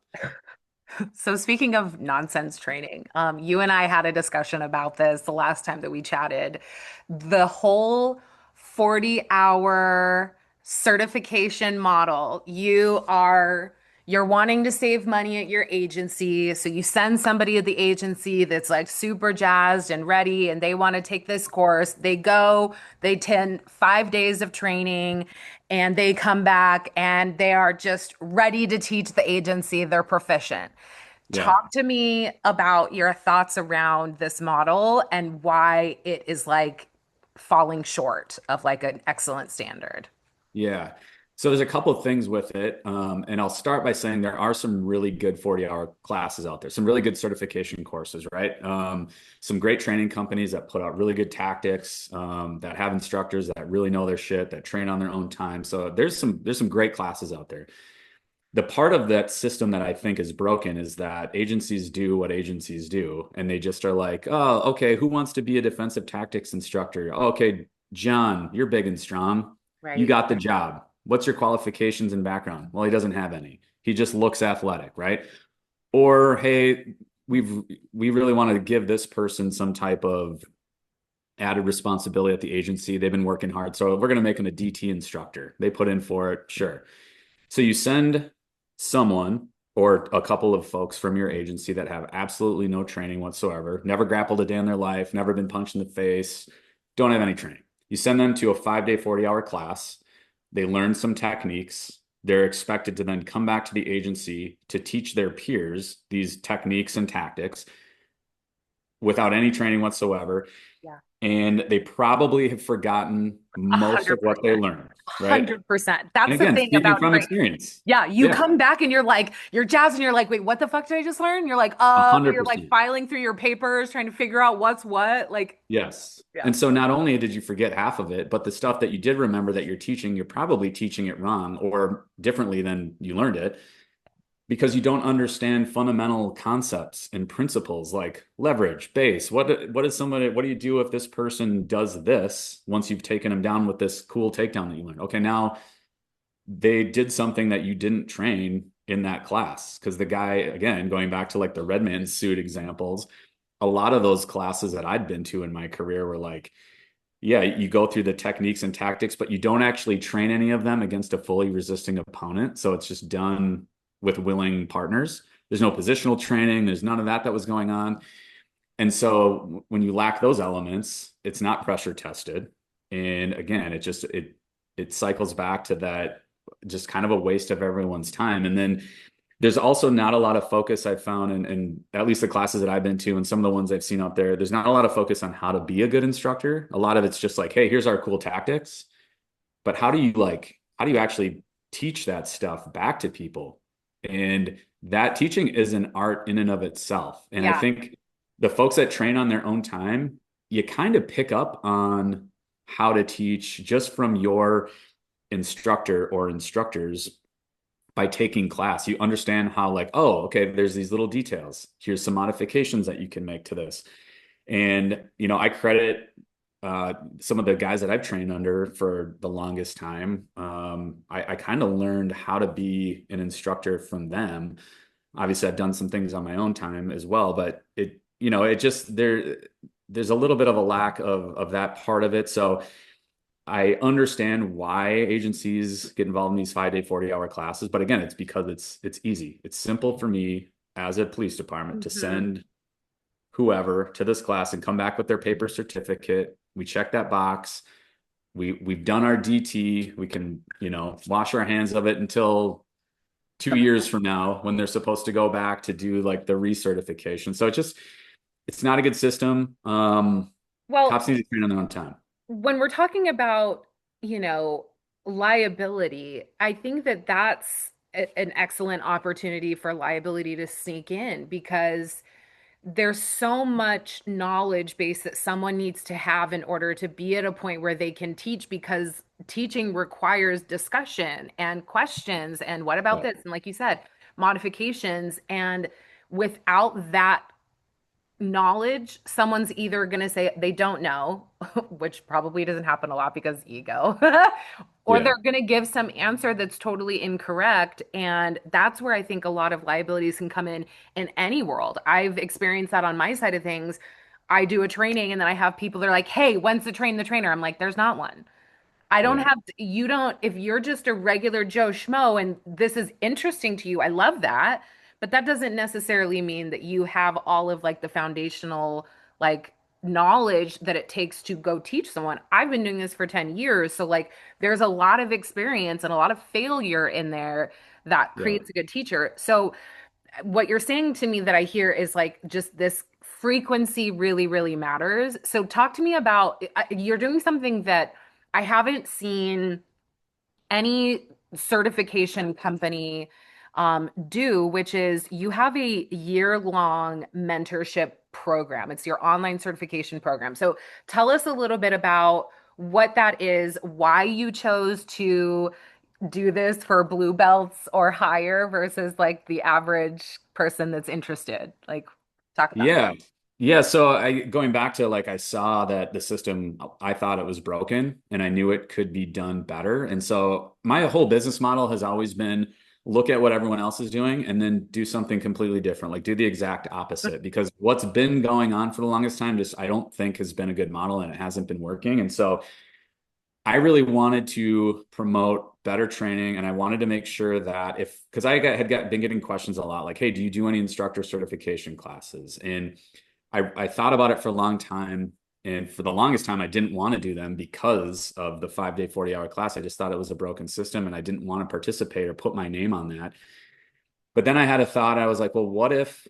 So speaking of nonsense training, you and I had a discussion about this the last time that we chatted. The whole 40-hour certification model. You're wanting to save money at your agency, so you send somebody at the agency that's like super jazzed and ready, and they want to take this course. They go, they attend 5 days of training, and they come back and they are just ready to teach the agency. They're proficient. Yeah. Talk to me about your thoughts around this model and why it is like falling short of like an excellent standard. Yeah. So there's a couple of things with it. And I'll start by saying there are some really good 40-hour classes out there, some really good certification courses, right? Some great training companies that put out really good tactics, that have instructors that really know their shit, that train on their own time. So there's some great classes out there. The part of that system that I think is broken is that agencies do what agencies do, and they just are like, oh, okay, who wants to be a defensive tactics instructor? Oh, okay, John, you're big and strong. You Right. got the job. What's your qualifications and background? Well, he doesn't have any. He just looks athletic, right? Or, hey, we've we really want to give this person some type of added responsibility at the agency. They've been working hard, so we're going to make them a DT instructor. They put in for it, sure. So you send someone or a couple of folks from your agency that have absolutely no training whatsoever, never grappled a day in their life, never been punched in the face, don't have any training. You send them to a 5 day, 40-hour class. They learn some techniques. They're expected to then come back to the agency to teach their peers these techniques and tactics without any training whatsoever. Yeah. And they probably have forgotten A most hundred of what they percent. learned. right? 100%. And That's the again, thing speaking about from training. experience. Yeah, you Yeah, come back and you're like, you're jazzed and you're like, wait, what the fuck did I just learn? You're like, a hundred you're like percent. filing through your papers, trying to figure out what's what. Like, Yes. yeah. And so not only did you forget half of it, but the stuff that you did remember that you're teaching, you're probably teaching it wrong or differently than you learned it because you don't understand fundamental concepts and principles like leverage, base. What do you do if this person does this once you've taken them down with this cool takedown that you learned? Okay, now they did something that you didn't train in that class. Because the guy, again, going back to like the red man suit examples, a lot of those classes that I'd been to in my career were like, yeah, you go through the techniques and tactics, but you don't actually train any of them against a fully resisting opponent. So it's just done with willing partners. There's no positional training. There's none of that that was going on. And so when you lack those elements, it's not pressure tested. And again, it cycles back to that just kind of a waste of everyone's time. And then there's also not a lot of focus I've found in at least the classes that I've been to and some of the ones I've seen out there. There's not a lot of focus on how to be a good instructor. A lot of it's just like, hey, here's our cool tactics. But how do you actually teach that stuff back to people? And that teaching is an art in and of itself. And I Yeah. think the folks that train on their own time, you kind of pick up on how to teach just from your instructor or instructors by taking class. You understand how, like, oh, okay, there's these little details. Here's some modifications that you can make to this. And, I credit some of the guys that I've trained under for the longest time. I kind of learned how to be an instructor from them. Obviously, I've done some things on my own time as well, but it just there's a little bit of a lack of that part of it. So I understand why agencies get involved in these 5-day, 40-hour classes, but again, it's because it's easy. It's simple for me as a police department to Hmm. send whoever to this class and come back with their paper certificate. We check that box. We've done our DT. We can, wash our hands of it until 2 years from now when they're supposed to go back to do like the recertification. So it's not a good system. Well, Cops need to train on their own time. when we're talking about, you know, liability, I think that that's an excellent opportunity for liability to sneak in because there's so much knowledge base that someone needs to have in order to be at a point where they can teach because teaching requires discussion and questions and what about Yeah. this? And like you said, modifications. And without that knowledge, someone's either going to say they don't know, which probably doesn't happen a lot because ego, or Yeah. they're going to give some answer that's totally incorrect. And that's where I think a lot of liabilities can come in any world. I've experienced that on my side of things. I do a training and then I have people that are like, hey, when's the trainer? I'm like, there's not one. I don't Yeah. have to, you don't, if you're just a regular Joe Schmo and this is interesting to you, I love that. But that doesn't necessarily mean that you have all of like the foundational like knowledge that it takes to go teach someone. I've been doing this for 10 years. So like there's a lot of experience and a lot of failure in there that Yeah. creates a good teacher. So what you're saying to me that I hear is like just this frequency really, really matters. So talk to me about you're doing something that I haven't seen any certification company do, which is you have a year-long mentorship program. It's your online certification program. So tell us a little bit about what that is, why you chose to do this for blue belts or higher versus like the average person that's interested. Like, talk about that. Yeah. Yeah. So going back to like, I saw that the system, I thought it was broken and I knew it could be done better. And so my whole business model has always been look at what everyone else is doing and then do something completely different, like do the exact opposite because what's been going on for the longest time, just I don't think has been a good model and it hasn't been working. And so I really wanted to promote better training and I wanted to make sure that because been getting questions a lot like, hey, do you do any instructor certification classes? And I thought about it for a long time. And for the longest time, I didn't want to do them because of the 5-day, 40-hour class. I just thought it was a broken system and I didn't want to participate or put my name on that. But then I had a thought. I was like, well, what if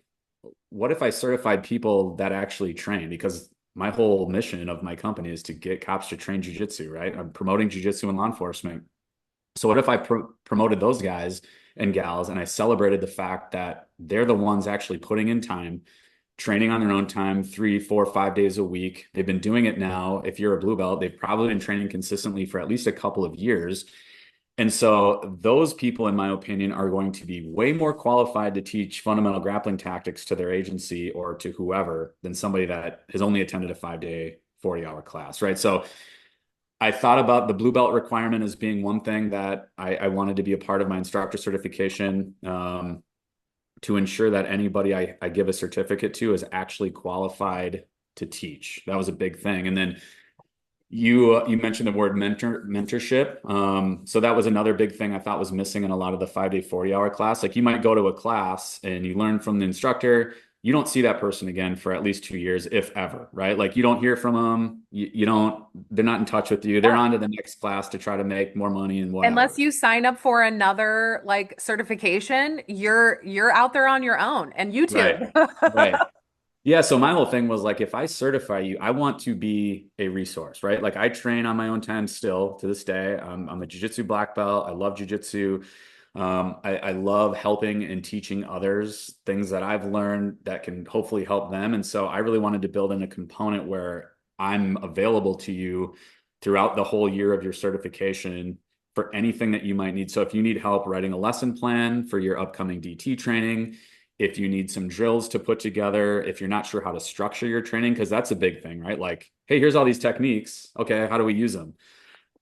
I certified people that actually train? Because my whole mission of my company is to get cops to train jujitsu, right? I'm promoting jujitsu in law enforcement. So what if I promoted those guys and gals and I celebrated the fact that they're the ones actually putting in time, training on their own time, 3, 4, 5 days a week. They've been doing it now. If you're a blue belt, they've probably been training consistently for at least a couple of years. And so those people, in my opinion, are going to be way more qualified to teach fundamental grappling tactics to their agency or to whoever than somebody that has only attended a 5 day, 40-hour class, right? So I thought about the blue belt requirement as being one thing that I wanted to be a part of my instructor certification, to ensure that anybody I give a certificate to is actually qualified to teach. That was a big thing. And then you mentioned the word mentorship. So that was another big thing I thought was missing in a lot of the 5 day, 40-hour class. Like you might go to a class and you learn from the instructor. You don't see that person again for at least 2 years, if ever, right? Like you don't hear from them. You don't, they're not in touch with you. They're Yeah. on to the next class to try to make more money and Unless whatever. you sign up for another like certification, you're out there on your own and Right. YouTube. Right. Yeah, so my whole thing was like, if I certify you, I want to be a resource, right? Like I train on my own time still to this day. I'm a jiu-jitsu black belt. I love jiu-jitsu. I love helping and teaching others things that I've learned that can hopefully help them. And so I really wanted to build in a component where I'm available to you throughout the whole year of your certification for anything that you might need. So if you need help writing a lesson plan for your upcoming DT training, if you need some drills to put together, if you're not sure how to structure your training, because that's a big thing, right? Like, hey, here's all these techniques. Okay, how do we use them?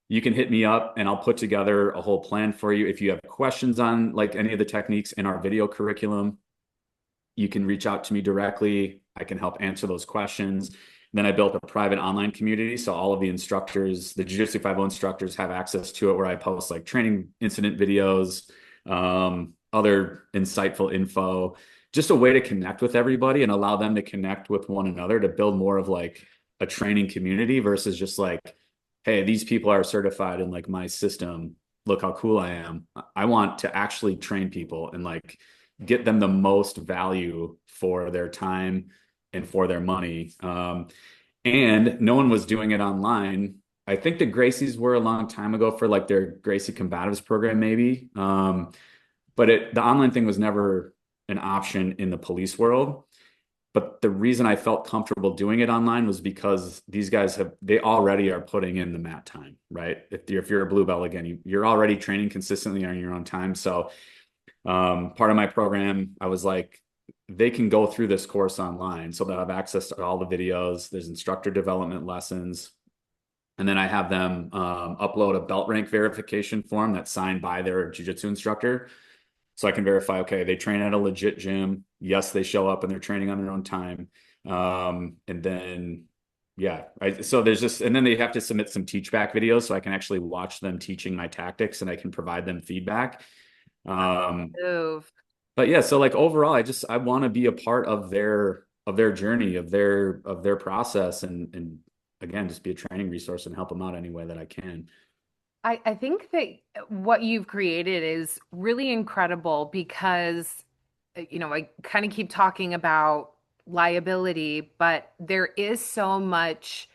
You can hit me up and I'll put together a whole plan for you. If you have questions on like any of the techniques in our video curriculum, you can reach out to me directly. I can help answer those questions. Then I built a private online community. So all of the instructors, the Jiu Jitsu Five-O instructors have access to it where I post like training incident videos, other insightful info, just a way to connect with everybody and allow them to connect with one another to build more of like a training community versus just like, hey, these people are certified in like my system. Look how cool I am. I want to actually train people and like get them the most value for their time and for their money. And no one was doing it online. I think the Gracies were a long time ago for like their Gracie Combatives program, maybe. But the online thing was never an option in the police world. But the reason I felt comfortable doing it online was because these guys they already are putting in the mat time, right? If you're a blue belt, again, you're already training consistently on your own time. So part of my program, I was like, they can go through this course online. So they'll have access to all the videos. There's instructor development lessons. And then I have them upload a belt rank verification form that's signed by their jiu-jitsu instructor. So I can verify, okay, they train at a legit gym. Yes, they show up and they're training on their own time. And then, yeah, so there's just, and then they have to submit some teach back videos so I can actually watch them teaching my tactics and I can provide them feedback. Um, Move. but yeah, so like overall, I want to be a part of their journey, of their process, and again, just be a training resource and help them out any way that I can. I think that what you've created is really incredible because, I kind of keep talking about liability, but there is so much,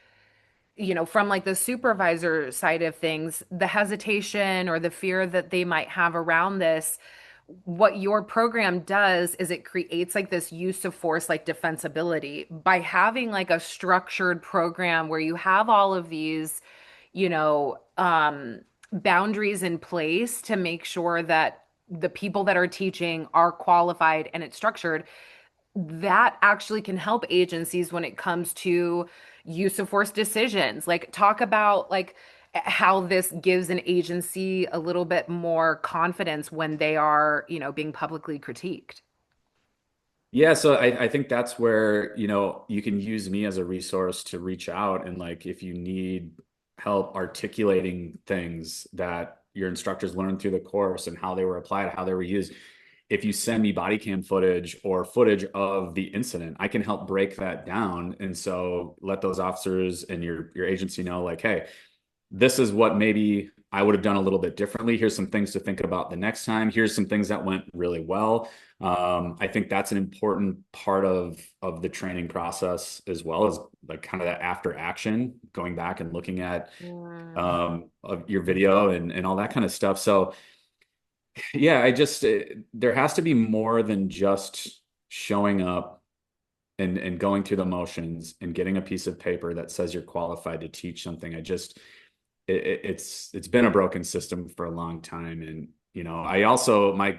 from like the supervisor side of things, the hesitation or the fear that they might have around this. What your program does is it creates like this use of force, like defensibility by having like a structured program where you have all of these, you know, um, boundaries in place to make sure that the people that are teaching are qualified and it's structured. That actually can help agencies when it comes to use of force decisions. Like, talk about like how this gives an agency a little bit more confidence when they are, being publicly critiqued. Yeah, so I think that's where, you can use me as a resource to reach out and like if you need help articulating things that your instructors learned through the course and how they were applied, how they were used. If you send me body cam footage or footage of the incident, I can help break that down. And so let those officers and your agency know like, hey, this is what maybe I would have done a little bit differently. Here's some things to think about the next time. Here's some things that went really well. I think that's an important part of the training process as well as like kind of that after action, going back and looking at Mm. of your video and all that kind of stuff. So yeah, there has to be more than just showing up and going through the motions and getting a piece of paper that says you're qualified to teach something. It's been a broken system for a long time. And, I also, my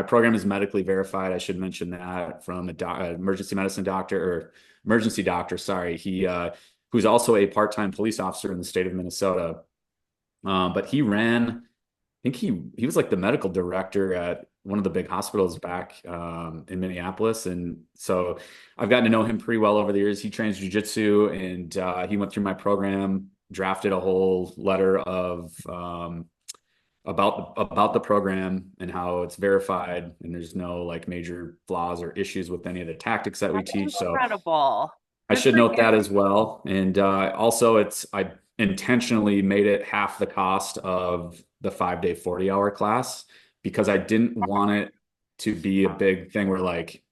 program is medically verified. I should mention that from emergency medicine doctor or emergency doctor. Sorry. Who's also a part-time police officer in the state of Minnesota. But I think he was like the medical director at one of the big hospitals back in Minneapolis, and so I've gotten to know him pretty well over the years. He trains jujitsu, and he went through my program, drafted a whole letter of about the program and how it's verified, and there's no like major flaws or issues with any of the tactics that we That's teach. So incredible. I Good should for note you. that as well. And also, I intentionally made it half the cost of the 5-day 40-hour class because I didn't want it to be a big thing where like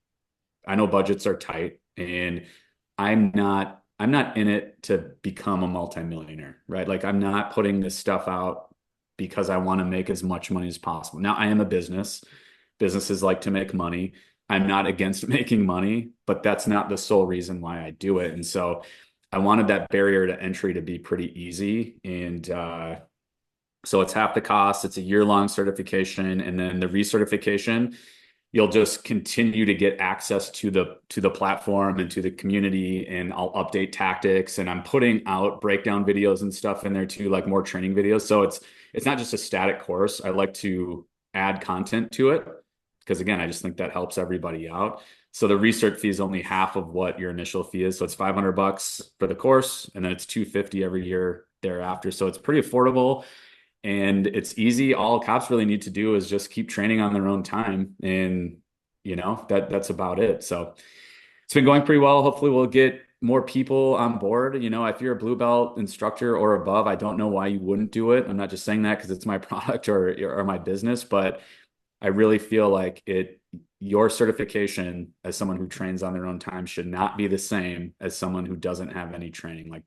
I know budgets are tight and I'm not in it to become a multimillionaire, right? Like I'm not putting this stuff out because I want to make as much money as possible. Now I am a business. Businesses like to make money. I'm not against making money, but that's not the sole reason why I do it. And so I wanted that barrier to entry to be pretty easy. And so it's half the cost. It's a year-long certification, and then the recertification, you'll just continue to get access to the platform and to the community, and I'll update tactics, and I'm putting out breakdown videos and stuff in there too, like more training videos. So it's not just a static course. I like to add content to it because again, I just think that helps everybody out. So the research fee is only half of what your initial fee is. So it's $500 for the course, and then it's $250 every year thereafter. So it's pretty affordable and it's easy. All cops really need to do is just keep training on their own time, and that's about it. So it's been going pretty well. Hopefully, we'll get more people on board. If you're a blue belt instructor or above, I don't know why you wouldn't do it. I'm not just saying that because it's my product or my business, but I really feel like your certification as someone who trains on their own time should not be the same as someone who doesn't have any training. Like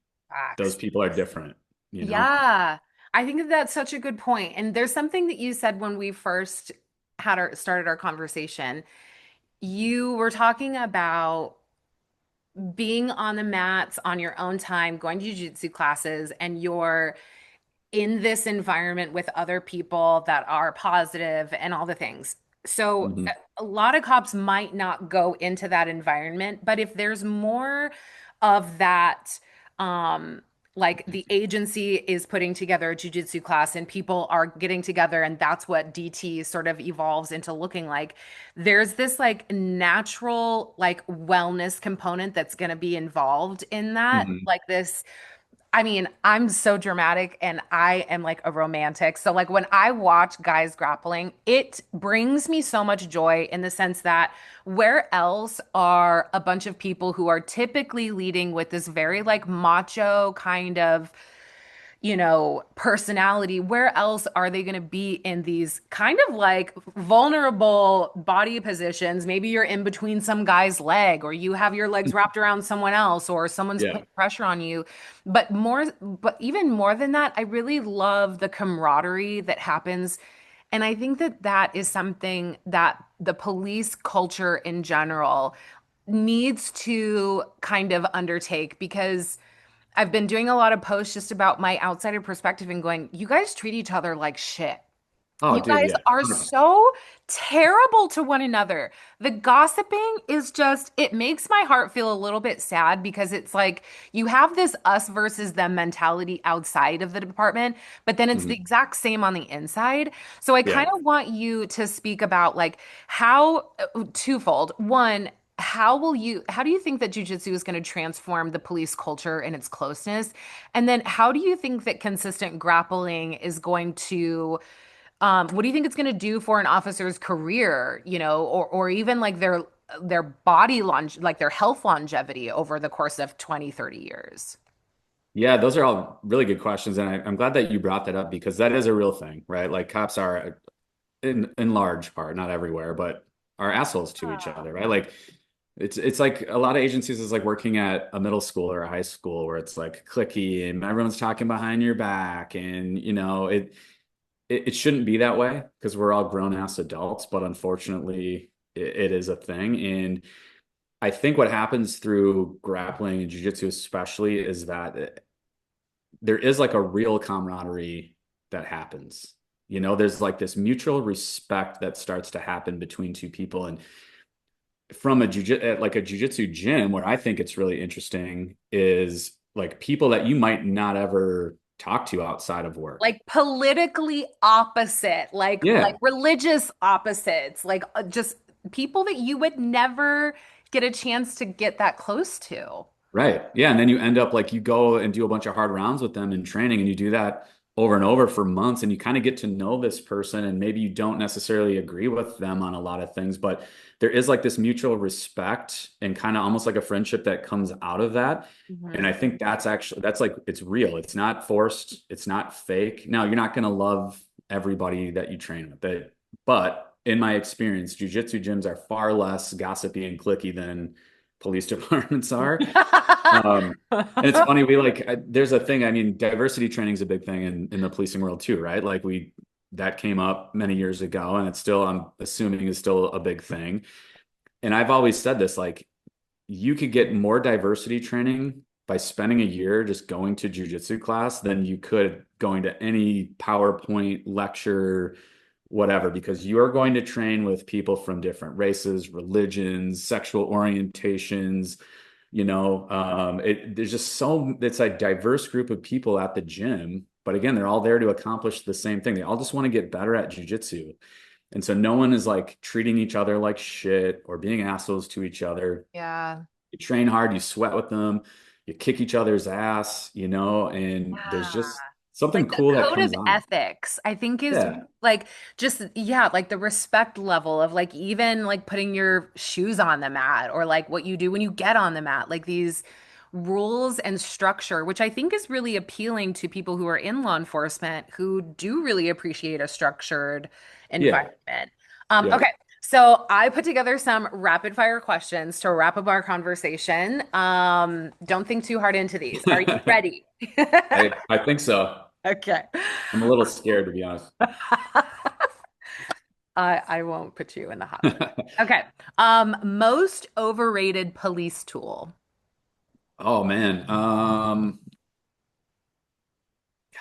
those Facts. people are different. Yeah. I think that that's such a good point. And there's something that you said when we first started our conversation. You were talking about being on the mats on your own time, going to jiu-jitsu classes, and you're in this environment with other people that are positive and all the things. So Mhm. a lot of cops might not go into that environment, but if there's more of that, um, like the agency is putting together a jujitsu class and people are getting together, and that's what DT sort of evolves into looking like. There's this like natural like wellness component that's going to be involved in that, Mhm. like this. I mean, I'm so dramatic and I am like a romantic. So, like, when I watch guys grappling, it brings me so much joy in the sense that where else are a bunch of people who are typically leading with this very like macho kind of personality, where else are they going to be in these kind of like vulnerable body positions? Maybe you're in between some guy's leg, or you have your legs wrapped around someone else, or someone's Yeah. putting pressure on you. But even more than that, I really love the camaraderie that happens. And I think that that is something that the police culture in general needs to kind of undertake because I've been doing a lot of posts just about my outsider perspective and going, you guys treat each other like shit. Oh, You dude, guys yeah. are 100%. so terrible to one another. The gossiping is just, it makes my heart feel a little bit sad because it's like you have this us versus them mentality outside of the department, but then it's the Mhm. exact same on the inside. So I kind Yeah. of want you to speak about like how twofold. One, how do you think that jujitsu is going to transform the police culture and its closeness? And then how do you think that consistent grappling is going to what do you think it's going to do for an officer's career, or even like their body like their health longevity over the course of 20, 30 years? Yeah, those are all really good questions, and I'm glad that you brought that up because that is a real thing, right? Like cops are in large part, not everywhere, but are assholes to each other, right? Like it's like a lot of agencies is like working at a middle school or a high school where it's like clicky and everyone's talking behind your back, and it shouldn't be that way because we're all grown ass adults, but unfortunately, it is a thing. And I think what happens through grappling and jujitsu, especially, is that there is like a real camaraderie that happens. There's like this mutual respect that starts to happen between two people. And from like a jujitsu gym, where I think it's really interesting is like people that you might not ever talk to outside of work. Like politically opposite, like Yeah. religious opposites, like just people that you would never get a chance to get that close to. Right. Yeah. And then you end up like you go and do a bunch of hard rounds with them in training and you do that over and over for months and you kind of get to know this person and maybe you don't necessarily agree with them on a lot of things, but there is like this mutual respect and kind of almost like a friendship that comes out of that. And Mhm. I think that's like it's real. It's not forced. It's not fake. Now, you're not going to love everybody that you train with it, but in my experience, jujitsu gyms are far less gossipy and clicky than police departments are. And it's funny, there's a thing, I mean, diversity training is a big thing in the policing world too, right? That came up many years ago and it's still, I'm assuming is still a big thing. And I've always said this, like, you could get more diversity training by spending a year just going to jujitsu class than you could going to any PowerPoint lecture, whatever, because you are going to train with people from different races, religions, sexual orientations. There's just it's a diverse group of people at the gym. But again, they're all there to accomplish the same thing. They all just want to get better at jujitsu. And so no one is like treating each other like shit or being assholes to each other. Yeah. You train hard, you sweat with them, you kick each other's ass, and there's Yeah. just something Like the cool that code of comes on. ethics, I think is Yeah. like just, yeah, like the respect level of like even like putting your shoes on the mat or like what you do when you get on the mat, like these rules and structure, which I think is really appealing to people who are in law enforcement who do really appreciate a structured Yeah. environment. Yeah. Okay. So I put together some rapid fire questions to wrap up our conversation. Don't think too hard into these. Are you ready? I think so. Okay. I'm a little scared to be honest. I won't put you in the hot seat. Okay. Most overrated police tool. Oh man. God,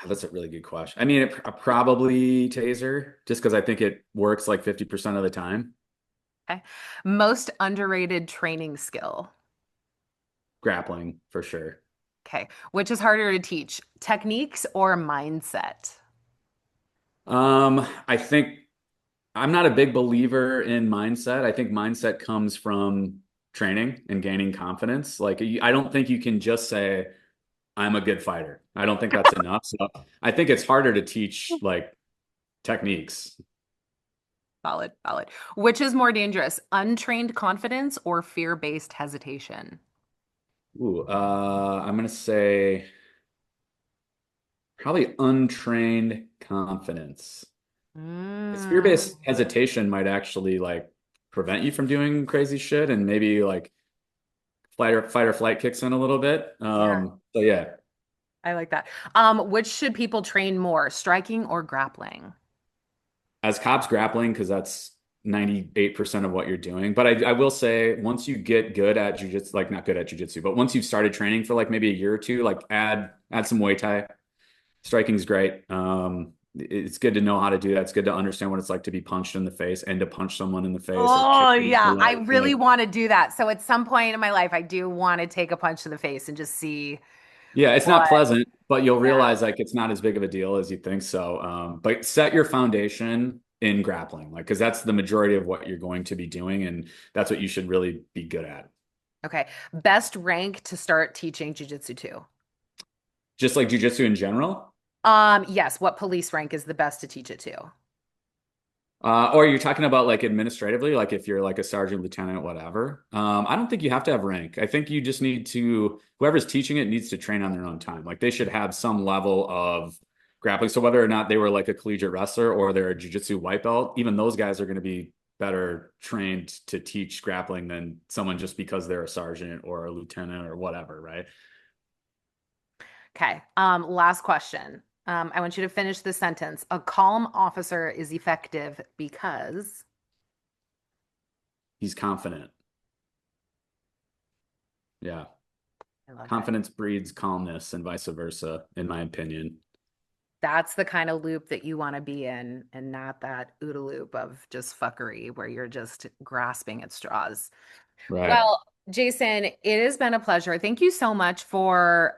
that's a really good question. I mean, probably taser, just because I think it works like 50% of the time. Okay. Most underrated training skill. Grappling for sure. Okay. Which is harder to teach, techniques or mindset? I think I'm not a big believer in mindset. I think mindset comes from training and gaining confidence. Like, I don't think you can just say, I'm a good fighter. I don't think that's enough. So I think it's harder to teach like techniques. Valid, valid. Which is more dangerous, untrained confidence or fear-based hesitation? I'm gonna say probably untrained confidence. Because Mm, fear-based hesitation might actually like prevent you from doing crazy shit and maybe like fight or flight kicks in a little bit. yeah, So yeah, I like that. Which should people train more, striking or grappling? as cops grappling, because that's 98% of what you're doing. But I will say once you get good at jujitsu, like not good at jujitsu, but once you've started training for like maybe a year or two, like add some Muay Thai. Striking's great. It's good to know how to do that. It's good to understand what it's like to be punched in the face and to punch someone in the face or Oh, kick them in the yeah. I leg. really want to do that. So at some point in my life, I do want to take a punch to the face and just see Yeah, it's what. not pleasant, but you'll Yeah. realize like it's not as big of a deal as you think. So, but set your foundation in grappling, like because that's the majority of what you're going to be doing, and that's what you should really be good at. Okay. Best rank to start teaching jujitsu to. Just like jujitsu in general. Yes. What police rank is the best to teach it to? Or you're talking about like administratively, like if you're like a sergeant, lieutenant, whatever. I don't think you have to have rank. I think you just need to, whoever's teaching it needs to train on their own time. Like they should have some level of grappling. So whether or not they were like a collegiate wrestler or they're a jiu-jitsu white belt, even those guys are going to be better trained to teach grappling than someone just because they're a sergeant or a lieutenant or whatever, right? Okay. Last question. I want you to finish this sentence. A calm officer is effective because He's confident. Yeah. I love it. Confidence breeds calmness and vice versa, in my opinion. That's the kind of loop that you want to be in, and not that OODA loop of just fuckery where you're just grasping at straws. Right. Well, Jason, it has been a pleasure. Thank you so much for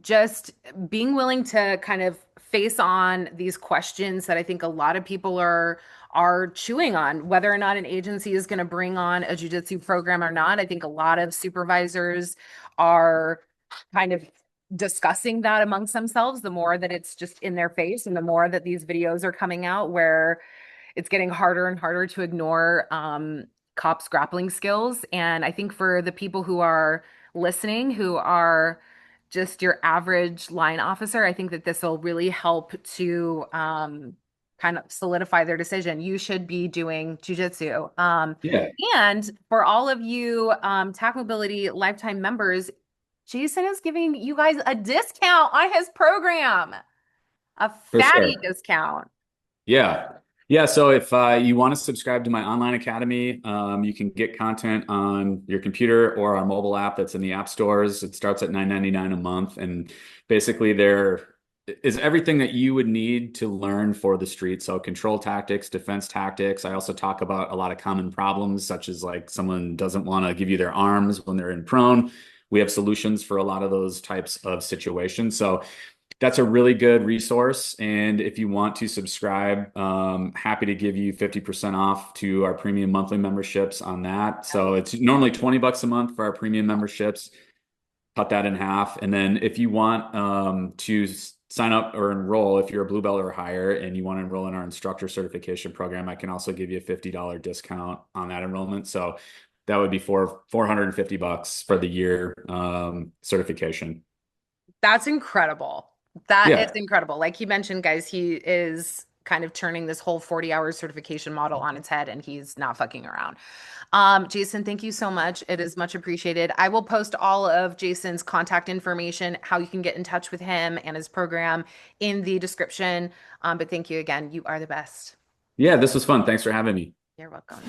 just being willing to kind of face on these questions that I think a lot of people are chewing on, whether or not an agency is going to bring on a jujitsu program or not. I think a lot of supervisors are kind of discussing that amongst themselves, the more that it's just in their face and the more that these videos are coming out where it's getting harder and harder to ignore cops' grappling skills. And I think for the people who are listening, who are just your average line officer, I think that this will really help to kind of solidify their decision. You should be doing jujitsu. Yeah, And for all of you TacMobility lifetime members, Jason is giving you guys a discount on his program, a for fatty sure. discount. Yeah. Yeah. So if you want to subscribe to my online academy, you can get content on your computer or our mobile app that's in the app stores. It starts at $9.99 a month. And basically, there is everything that you would need to learn for the street. So control tactics, defense tactics. I also talk about a lot of common problems, such as like someone doesn't want to give you their arms when they're in prone. We have solutions for a lot of those types of situations. So that's a really good resource. And if you want to subscribe, happy to give you 50% off to our premium monthly memberships on that. So it's normally 20 bucks a month for our premium memberships. Cut that in half. And then if you want to sign up or enroll, if you're a blue belt or higher and you want to enroll in our instructor certification program, I can also give you a $50 discount on that enrollment. So that would be for 450 bucks for the year certification. That's incredible. That is Yeah. incredible. Like he mentioned, guys, he is kind of turning this whole 40-hour certification model on its head and he's not fucking around. Jason, thank you so much. It is much appreciated. I will post all of Jason's contact information, how you can get in touch with him and his program in the description. But thank you again. You are the best. Yeah, this was fun. Thanks for having me. You're welcome.